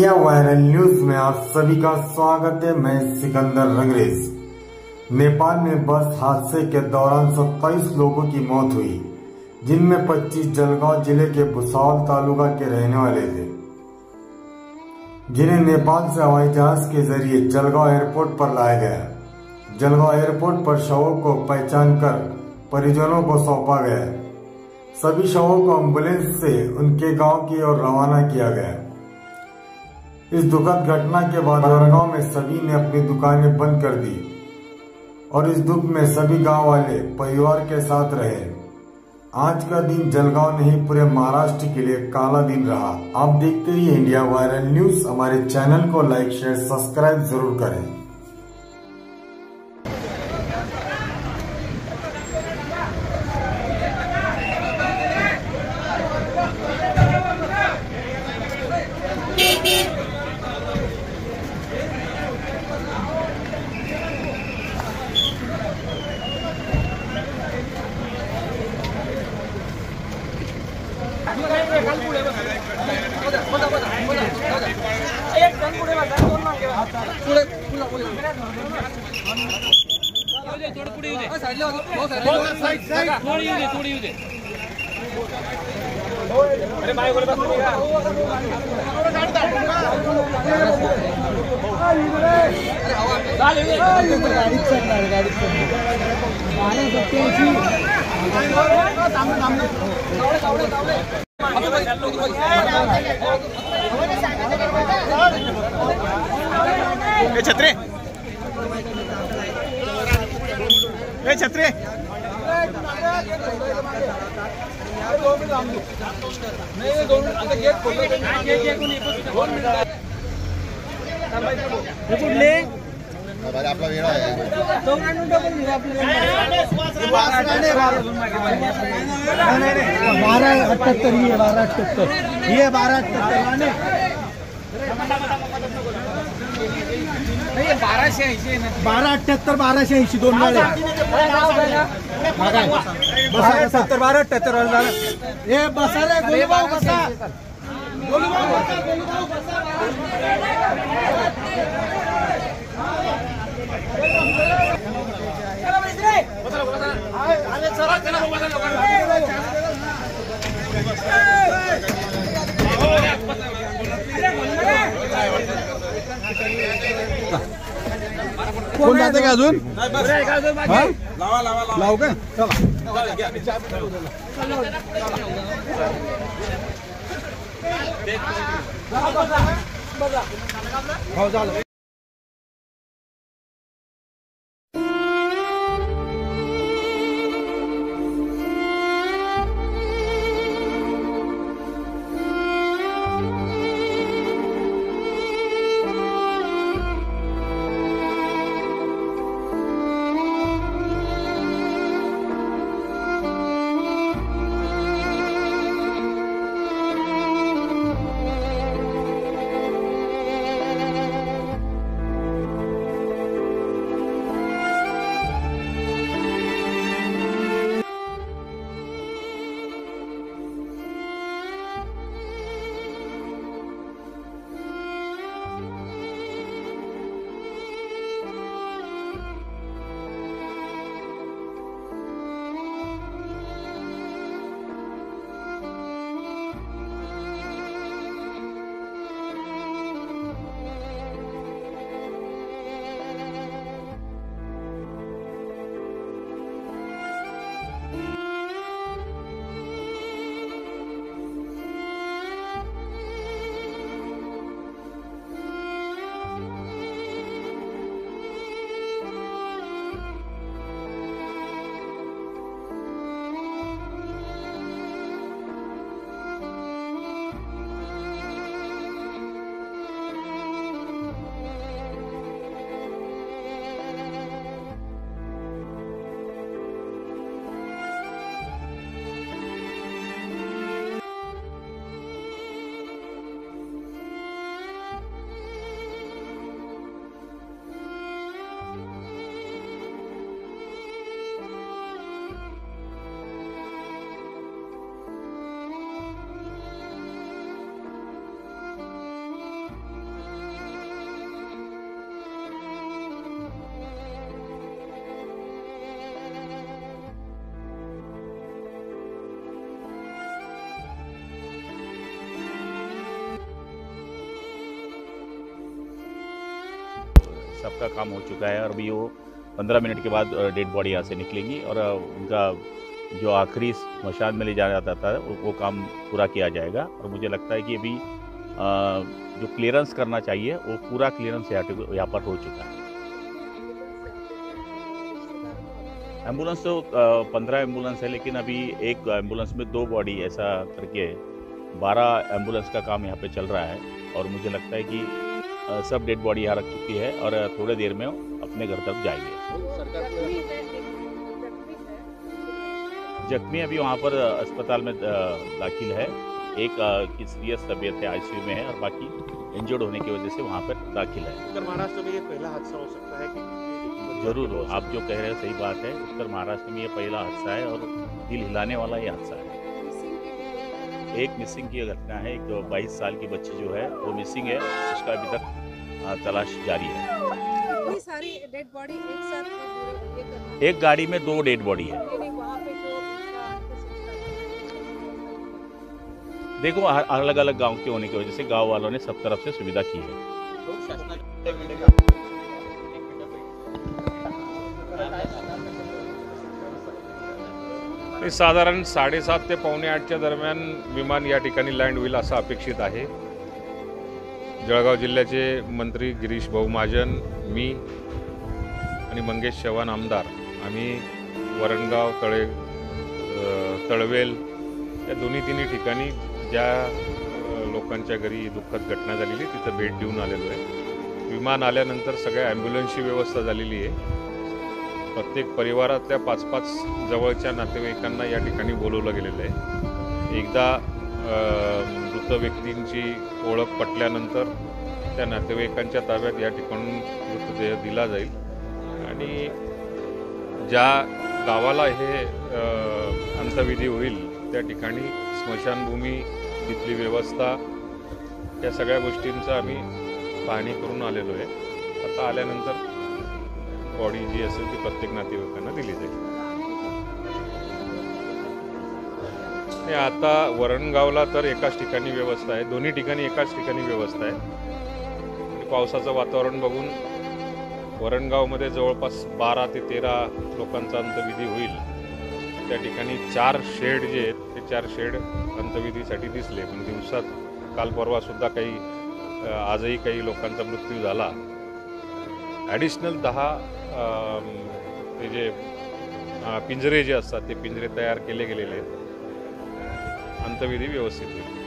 India viral news में आप सभी का स्वागत है। मैं सिकंदर रंगरेज। नेपाल में बस हादसे के दौरान 27 लोगों की मौत हुई, जिनमें 25 जलगांव जिले के भुसावल तालुका के रहने वाले थे, जिन्हें नेपाल से हवाई जहाज के जरिए जलगांव एयरपोर्ट पर लाया गया। जलगांव एयरपोर्ट पर शवों को पहचान कर परिजनों को सौंपा गया। सभी शवों को एम्बुलेंस से उनके गांव की ओर रवाना किया गया। इस दुखद घटना के बाद जलगांव में सभी ने अपनी दुकानें बंद कर दी और इस दुख में सभी गांव वाले परिवार के साथ रहे। आज का दिन जलगांव नहीं पूरे महाराष्ट्र के लिए काला दिन रहा। आप देखते रहिए इंडिया वायरल न्यूज। हमारे चैनल को लाइक शेयर सब्सक्राइब जरूर करें। छत्री छत्री आपला वेळ आहे 1278 ही 1278 ही 1278 1280 दोन वेळे 1278 हे बसा रे गोलूभाऊ बसा कोण जाते का अजून लावू का हो झालं। का काम हो चुका है और अभी वो 15 मिनट के बाद डेड बॉडी यहाँ से निकलेंगी और उनका जो आखिरी स्मशान में ले जाया जाता है वो काम पूरा किया जाएगा। और मुझे लगता है कि अभी जो क्लियरेंस करना चाहिए वो पूरा क्लियरेंस यहाँ पर हो चुका है। एम्बुलेंस तो 15 एम्बुलेंस है, लेकिन अभी एक एम्बुलेंस में 2 बॉडी ऐसा करके 12 एम्बुलेंस का काम यहाँ पे चल रहा है। और मुझे लगता है कि सब डेड बॉडी यहाँ रख चुकी है और थोड़े देर में अपने घर तक जाएंगे। जख्मी अभी वहाँ पर अस्पताल में दाखिल है। एक की सीरियस तबीयत है, आईसीयू में है, और बाकी इंजर्ड होने की वजह से वहाँ पर दाखिल है। उत्तर महाराष्ट्र में ये पहला हादसा हो सकता है कि जरूर हो, आप जो कह रहे हैं सही बात है। उत्तर महाराष्ट्र में ये पहला हादसा है और दिल हिलाने वाला ये हादसा है। एक मिसिंग की घटना है, एक 22 साल की बच्ची जो है वो मिसिंग है, उसका अभी तक तलाश जारी है। इतनी सारी डेड बॉडी एक साथ एक गाड़ी में 2 डेड बॉडी है। देखो अलग अलग गांव के होने की वजह से गांव वालों ने सब तरफ से सुविधा की है। साधारण 7:30 ते 7:45च्या दरम्यान विमान या ठिकाणी लँड होईल असं अपेक्षित आहे। जळगाव जिल्ह्याचे मंत्री गिरीश भाऊ महाजन, मी आणि मंगेश चव्हाण आमदार आम्ही वरणगाव, तळवेल या तिन्ही ठिकाणी ज्या लोकांच्या घरी दुःखद घटना झालेली तिथं भेट देऊन आलेलो आहे। विमान आल्यानंतर सगळ्या ॲम्ब्युलन्सची व्यवस्था झालेली आहे। प्रत्येक परिवारातल्या 5-5 जवळच्या नातेवाईकांना या ठिकाणी बोलवलं गेलेलं आहे। एकदा मृत व्यक्तींची ओळख पटल्यानंतर त्या नातेवाईकांच्या ताब्यात या ठिकाणून मृतदेह दिला जाईल आणि ज्या गावाला हे अंत्यविधी होईल त्या ठिकाणी स्मशानभूमी, तिथली व्यवस्था, या सगळ्या गोष्टींचा आम्ही पाहणी करून आलेलो आहे। आता आल्यानंतर बॉडी जी असेल ती प्रत्येक नातेवाईकांना दिली जाईल। आणि आता वरणगावला तर एकाच ठिकाणी व्यवस्था आहे, दोन्ही ठिकाणी एकाच ठिकाणी व्यवस्था आहे। पावसाचं वातावरण बघून वरणगावमध्ये जवळपास 12 ते 13 लोकांचा अंत्यविधी होईल। त्या ठिकाणी 4 शेड जे आहेत ते 4 शेड अंत्यविधीसाठी दिसले, पण दिवसात काल परवासुद्धा आजही काही लोकांचा मृत्यू झाला। ॲडिशनल 10 ते जे पिंजरे जे असतात ते पिंजरे तयार केले गेलेले आहेत। अंत्यविधी व्यवस्थित होईल।